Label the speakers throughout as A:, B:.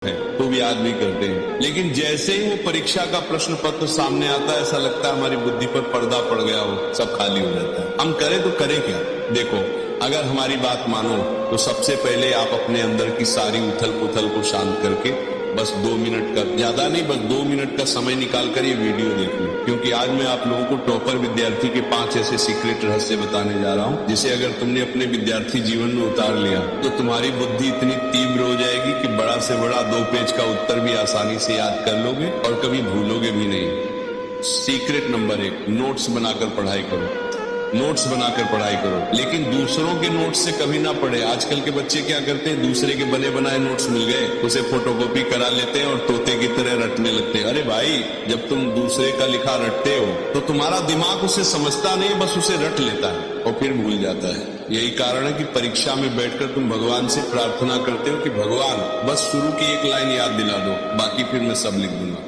A: है तो भी याद नहीं करते हैं। लेकिन जैसे ही वो परीक्षा का प्रश्न पत्र सामने आता है, ऐसा लगता है हमारी बुद्धि पर पर्दा पड़ गया हो, सब खाली हो जाता है। हम करें तो करें क्या? देखो, अगर हमारी बात मानो तो सबसे पहले आप अपने अंदर की सारी उथल पुथल को शांत करके बस 2 मिनट का, ज्यादा नहीं, बस 2 मिनट का समय निकाल कर ये वीडियो देख लो, क्योंकि आज मैं आप लोगों को टॉपर विद्यार्थी के 5 ऐसे सीक्रेट रहस्य बताने जा रहा हूं, जिसे अगर तुमने अपने विद्यार्थी जीवन में उतार लिया तो तुम्हारी बुद्धि इतनी तीव्र हो जाएगी कि बड़ा से बड़ा 2 पेज का उत्तर भी आसानी से याद कर लोगे और कभी भूलोगे भी नहीं। सीक्रेट नंबर 1, नोट्स बनाकर पढ़ाई करो। नोट्स बनाकर पढ़ाई करो, लेकिन दूसरों के नोट्स से कभी ना पढ़े। आजकल के बच्चे क्या करते हैं, दूसरे के बने बनाए नोट्स मिल गए, उसे फोटोकॉपी करा लेते हैं और तोते की तरह रटने लगते हैं। अरे भाई, जब तुम दूसरे का लिखा रटते हो तो तुम्हारा दिमाग उसे समझता नहीं, बस उसे रट लेता है और फिर भूल जाता है। यही कारण है कि परीक्षा में बैठकर तुम भगवान से प्रार्थना करते हो कि भगवान बस शुरू की 1 लाइन याद दिला दो, बाकी फिर मैं सब लिख दूंगा।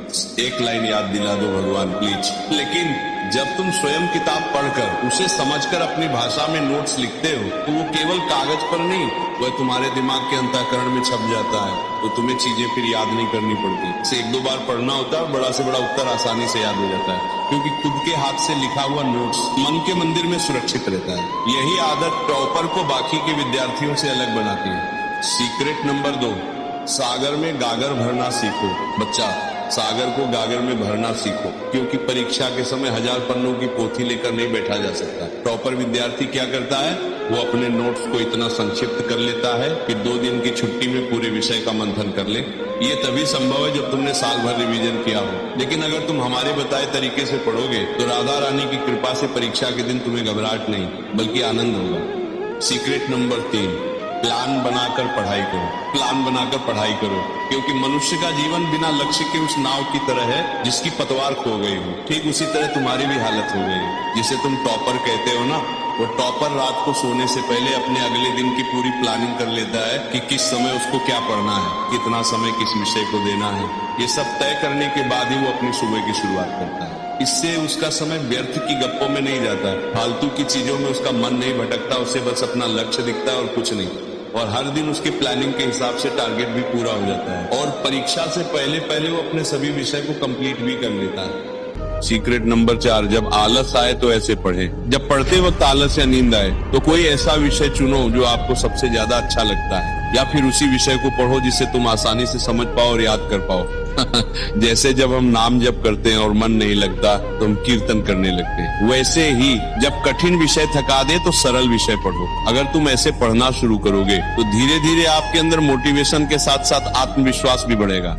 A: 1 लाइन याद दिला दो भगवान प्लीज। लेकिन जब तुम स्वयं किताब पढ़कर उसे समझकर अपनी भाषा में नोट्स लिखते हो तो वो केवल कागज पर नहीं, वह तुम्हारे दिमाग के अंतःकरण में छप जाता है, तो तुम्हें चीजें फिर याद नहीं करनी पड़ती। इसे 1-2 बार पढ़ना होता है, बड़ा से बड़ा उत्तर आसानी से याद हो जाता है, क्योंकि खुद के हाथ से लिखा हुआ नोट्स मन के मंदिर में सुरक्षित रहता है। यही आदत टॉपर को बाकी के विद्यार्थियों से अलग बनाती है। सीक्रेट नंबर 2, सागर में गागर भरना सीखो। बच्चा, सागर को गागर में भरना सीखो, क्योंकि परीक्षा के समय 1000 पन्नों की पोथी लेकर नहीं बैठा जा सकता। टॉपर विद्यार्थी क्या करता है, वो अपने नोट्स को इतना संक्षिप्त कर लेता है कि 2 दिन की छुट्टी में पूरे विषय का मंथन कर ले। ये तभी संभव है जब तुमने साल भर रिवीजन किया हो। लेकिन अगर तुम हमारे बताए तरीके से पढ़ोगे तो राधा रानी की कृपा से परीक्षा के दिन तुम्हें घबराहट नहीं बल्कि आनंद होगा। सीक्रेट नंबर 3, प्लान बनाकर पढ़ाई करो। प्लान बनाकर पढ़ाई करो, क्योंकि मनुष्य का जीवन बिना लक्ष्य के उस नाव की तरह है जिसकी पतवार खो गई हो। ठीक उसी तरह तुम्हारी भी हालत हो गई है। जिसे तुम टॉपर कहते हो ना, वो टॉपर रात को सोने से पहले अपने अगले दिन की पूरी प्लानिंग कर लेता है कि किस समय उसको क्या पढ़ना है, कितना समय किस विषय को देना है। ये सब तय करने के बाद ही वो अपनी सुबह की शुरुआत करता है। इससे उसका समय व्यर्थ की गप्पों में नहीं जाता, फालतू की चीजों में उसका मन नहीं भटकता, उसे बस अपना लक्ष्य दिखता है और कुछ नहीं। और हर दिन उसकी प्लानिंग के हिसाब से टारगेट भी पूरा हो जाता है, और परीक्षा से पहले वो अपने सभी विषय को कंप्लीट भी कर लेता है। सीक्रेट नंबर 4, जब आलस आए तो ऐसे पढ़े। जब पढ़ते वक्त आलस या नींद आए तो कोई ऐसा विषय चुनो जो आपको सबसे ज्यादा अच्छा लगता है, या फिर उसी विषय को पढ़ो जिसे तुम आसानी से समझ पाओ और याद कर पाओ। जैसे जब हम नाम जप करते हैं और मन नहीं लगता तो हम कीर्तन करने लगते हैं, वैसे ही जब कठिन विषय थका दे तो सरल विषय पढ़ो। अगर तुम ऐसे पढ़ना शुरू करोगे तो धीरे धीरे आपके अंदर मोटिवेशन के साथ साथ आत्मविश्वास भी बढ़ेगा।